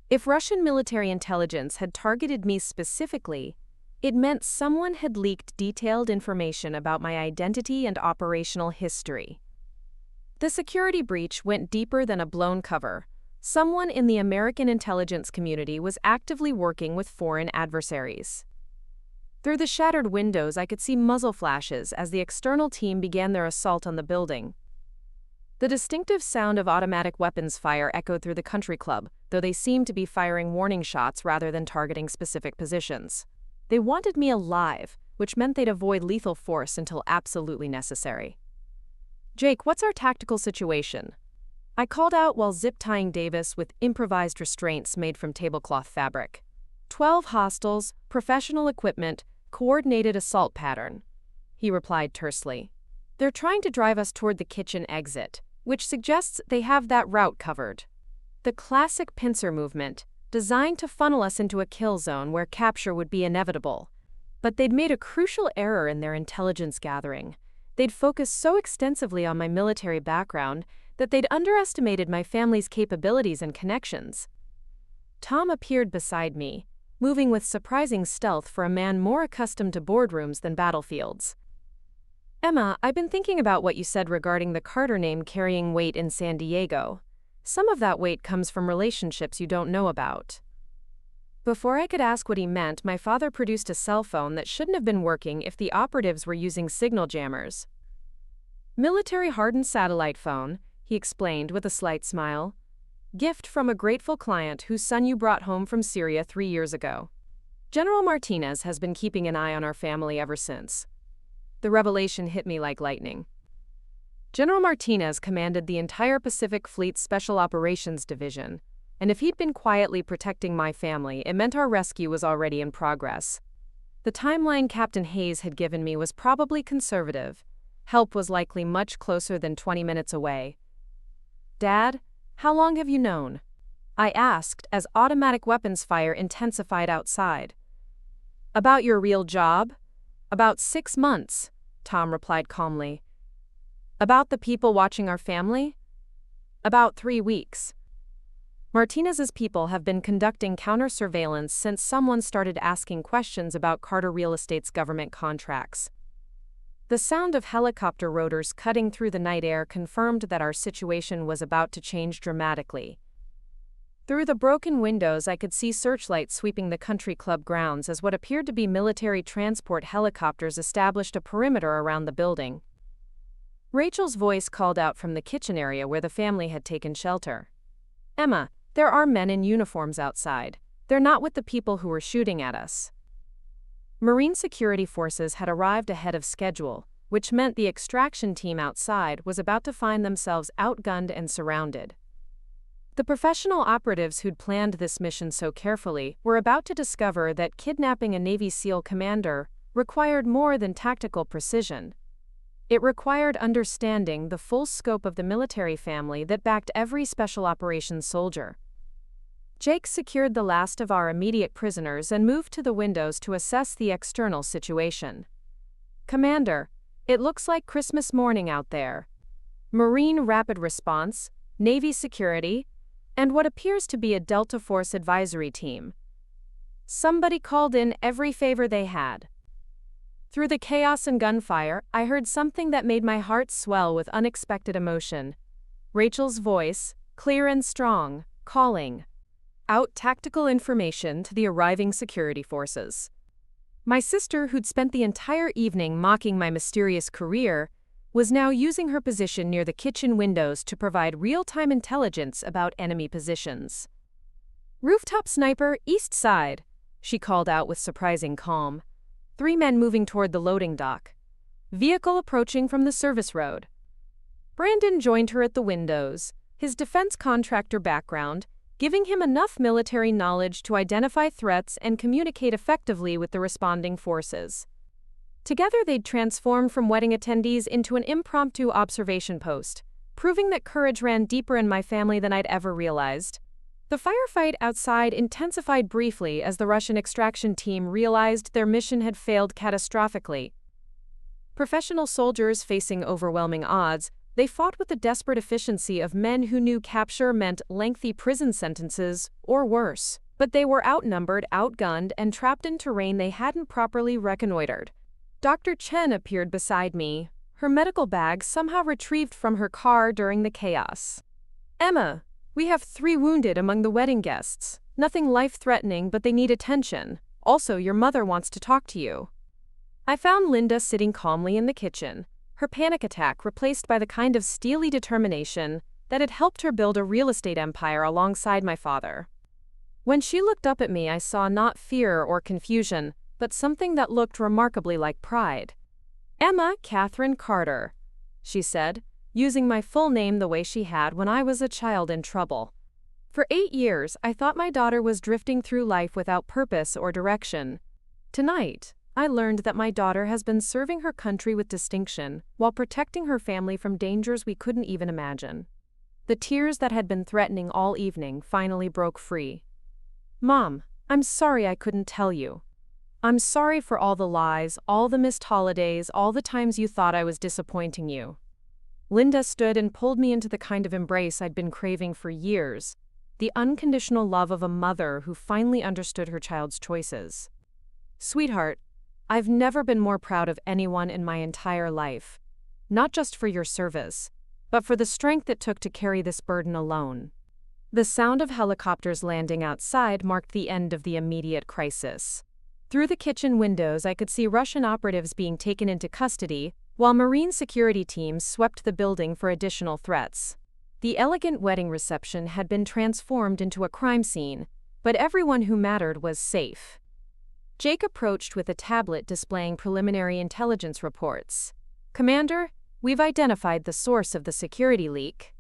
If Russian military intelligence had targeted me specifically, it meant someone had leaked detailed information about my identity and operational history. The security breach went deeper than a blown cover. Someone in the American intelligence community was actively working with foreign adversaries. Through the shattered windows, I could see muzzle flashes as the external team began their assault on the building. The distinctive sound of automatic weapons fire echoed through the country club, though they seemed to be firing warning shots rather than targeting specific positions. They wanted me alive, which meant they'd avoid lethal force until absolutely necessary. "Jake, what's our tactical situation?" I called out while zip-tying Davis with improvised restraints made from tablecloth fabric. 12 hostiles, professional equipment, coordinated assault pattern, he replied tersely. "They're trying to drive us toward the kitchen exit, which suggests they have that route covered. The classic pincer movement, designed to funnel us into a kill zone where capture would be inevitable. But they'd made a crucial error in their intelligence gathering. They'd focused so extensively on my military background that they'd underestimated my family's capabilities and connections." Tom appeared beside me, moving with surprising stealth for a man more accustomed to boardrooms than battlefields. "Emma, I've been thinking about what you said regarding the Carter name carrying weight in San Diego. Some of that weight comes from relationships you don't know about." Before I could ask what he meant, my father produced a cell phone that shouldn't have been working if the operatives were using signal jammers. "Military-hardened satellite phone," he explained with a slight smile. "Gift from a grateful client whose son you brought home from Syria 3 years ago. General Martinez has been keeping an eye on our family ever since." The revelation hit me like lightning. General Martinez commanded the entire Pacific Fleet's Special Operations Division, and if he'd been quietly protecting my family, it meant our rescue was already in progress. The timeline Captain Hayes had given me was probably conservative. Help was likely much closer than 20 minutes away. "Dad, how long have you known?" I asked as automatic weapons fire intensified outside. "About your real job?" "About 6 months," Tom replied calmly. "About the people watching our family?" "About 3 weeks." Martinez's people have been conducting counter-surveillance since someone started asking questions about Carter Real Estate's government contracts. The sound of helicopter rotors cutting through the night air confirmed that our situation was about to change dramatically. Through the broken windows, I could see searchlights sweeping the country club grounds as what appeared to be military transport helicopters established a perimeter around the building. Rachel's voice called out from the kitchen area where the family had taken shelter. "Emma, there are men in uniforms outside. They're not with the people who were shooting at us." Marine security forces had arrived ahead of schedule, which meant the extraction team outside was about to find themselves outgunned and surrounded. The professional operatives who'd planned this mission so carefully were about to discover that kidnapping a Navy SEAL commander required more than tactical precision. It required understanding the full scope of the military family that backed every special operations soldier. Jake secured the last of our immediate prisoners and moved to the windows to assess the external situation. "Commander, it looks like Christmas morning out there. Marine rapid response, Navy security, and what appears to be a Delta Force advisory team. Somebody called in every favor they had." Through the chaos and gunfire, I heard something that made my heart swell with unexpected emotion. Rachel's voice, clear and strong, calling out tactical information to the arriving security forces. My sister, who'd spent the entire evening mocking my mysterious career, was now using her position near the kitchen windows to provide real-time intelligence about enemy positions. "Rooftop sniper, east side," she called out with surprising calm. 3 men moving toward the loading dock. Vehicle approaching from the service road. Brandon joined her at the windows, his defense contractor background giving him enough military knowledge to identify threats and communicate effectively with the responding forces. Together they'd transformed from wedding attendees into an impromptu observation post, proving that courage ran deeper in my family than I'd ever realized. The firefight outside intensified briefly as the Russian extraction team realized their mission had failed catastrophically. Professional soldiers facing overwhelming odds, they fought with the desperate efficiency of men who knew capture meant lengthy prison sentences, or worse. But they were outnumbered, outgunned, and trapped in terrain they hadn't properly reconnoitered. Dr. Chen appeared beside me, her medical bag somehow retrieved from her car during the chaos. "Emma, we have 3 wounded among the wedding guests. Nothing life-threatening, but they need attention. Also, your mother wants to talk to you." I found Linda sitting calmly in the kitchen, her panic attack replaced by the kind of steely determination that had helped her build a real estate empire alongside my father. When she looked up at me, I saw not fear or confusion, but something that looked remarkably like pride. "Emma Catherine Carter," she said, using my full name the way she had when I was a child in trouble. For 8 years, I thought my daughter was drifting through life without purpose or direction. Tonight, I learned that my daughter has been serving her country with distinction while protecting her family from dangers we couldn't even imagine. The tears that had been threatening all evening finally broke free. "Mom, I'm sorry I couldn't tell you. I'm sorry for all the lies, all the missed holidays, all the times you thought I was disappointing you." Linda stood and pulled me into the kind of embrace I'd been craving for years, the unconditional love of a mother who finally understood her child's choices. "Sweetheart, I've never been more proud of anyone in my entire life. Not just for your service, but for the strength it took to carry this burden alone." The sound of helicopters landing outside marked the end of the immediate crisis. Through the kitchen windows, I could see Russian operatives being taken into custody, while Marine security teams swept the building for additional threats. The elegant wedding reception had been transformed into a crime scene, but everyone who mattered was safe. Jake approached with a tablet displaying preliminary intelligence reports. "Commander, we've identified the source of the security leak."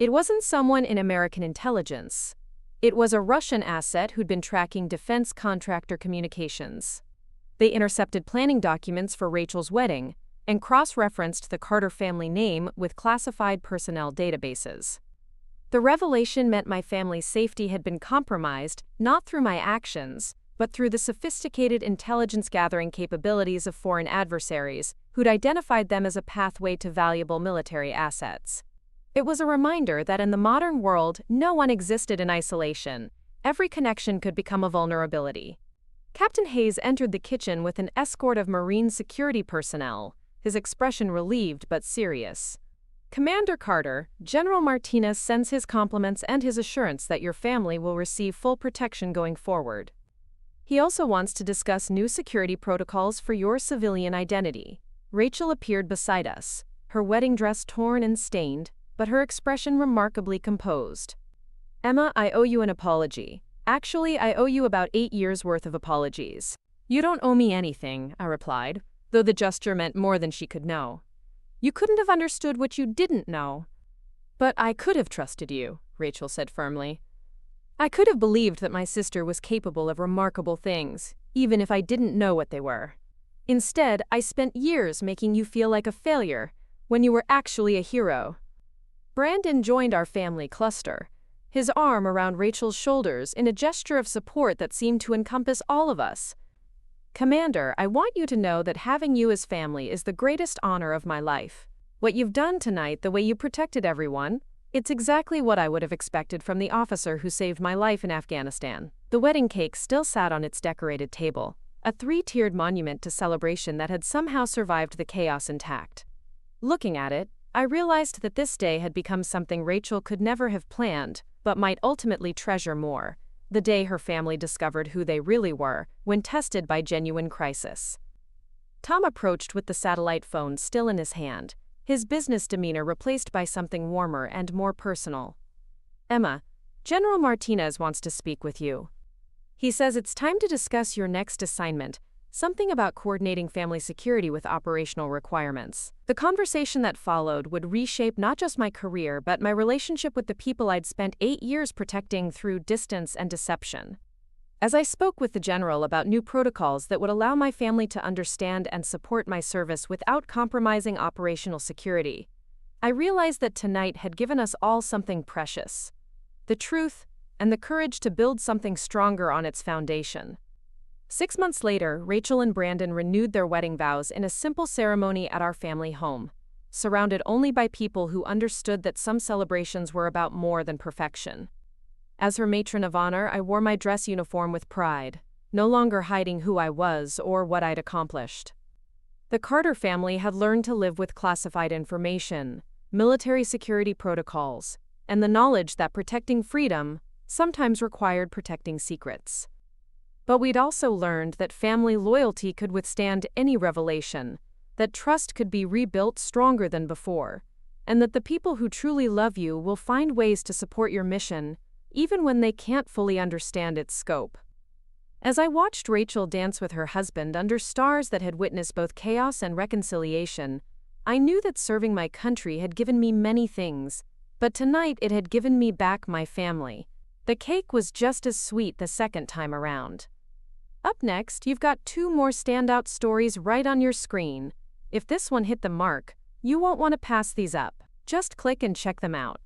It wasn't someone in American intelligence. It was a Russian asset who'd been tracking defense contractor communications. They intercepted planning documents for Rachel's wedding and cross-referenced the Carter family name with classified personnel databases. The revelation meant my family's safety had been compromised, not through my actions, but through the sophisticated intelligence-gathering capabilities of foreign adversaries who'd identified them as a pathway to valuable military assets. It was a reminder that in the modern world, no one existed in isolation. Every connection could become a vulnerability. Captain Hayes entered the kitchen with an escort of Marine security personnel, his expression relieved but serious. Commander Carter, General Martinez sends his compliments and his assurance that your family will receive full protection going forward. He also wants to discuss new security protocols for your civilian identity. Rachel appeared beside us, her wedding dress torn and stained, but her expression remarkably composed. Emma, I owe you an apology. Actually, I owe you about 8 years' worth of apologies. You don't owe me anything, I replied, though the gesture meant more than she could know. You couldn't have understood what you didn't know. But I could have trusted you, Rachel said firmly. I could have believed that my sister was capable of remarkable things, even if I didn't know what they were. Instead, I spent years making you feel like a failure, when you were actually a hero. Brandon joined our family cluster, his arm around Rachel's shoulders in a gesture of support that seemed to encompass all of us. Commander, I want you to know that having you as family is the greatest honor of my life. What you've done tonight, the way you protected everyone, it's exactly what I would have expected from the officer who saved my life in Afghanistan. The wedding cake still sat on its decorated table, a 3-tiered monument to celebration that had somehow survived the chaos intact. Looking at it, I realized that this day had become something Rachel could never have planned, but might ultimately treasure more. The day her family discovered who they really were, when tested by genuine crisis. Tom approached with the satellite phone still in his hand, his business demeanor replaced by something warmer and more personal. Emma, General Martinez wants to speak with you. He says it's time to discuss your next assignment, something about coordinating family security with operational requirements. The conversation that followed would reshape not just my career but my relationship with the people I'd spent 8 years protecting through distance and deception. As I spoke with the general about new protocols that would allow my family to understand and support my service without compromising operational security, I realized that tonight had given us all something precious: the truth and the courage to build something stronger on its foundation. 6 months later, Rachel and Brandon renewed their wedding vows in a simple ceremony at our family home, surrounded only by people who understood that some celebrations were about more than perfection. As her matron of honor, I wore my dress uniform with pride, no longer hiding who I was or what I'd accomplished. The Carter family had learned to live with classified information, military security protocols, and the knowledge that protecting freedom sometimes required protecting secrets. But we'd also learned that family loyalty could withstand any revelation, that trust could be rebuilt stronger than before, and that the people who truly love you will find ways to support your mission, even when they can't fully understand its scope. As I watched Rachel dance with her husband under stars that had witnessed both chaos and reconciliation, I knew that serving my country had given me many things, but tonight it had given me back my family. The cake was just as sweet the second time around. Up next, you've got 2 more standout stories right on your screen. If this one hit the mark, you won't want to pass these up. Just click and check them out.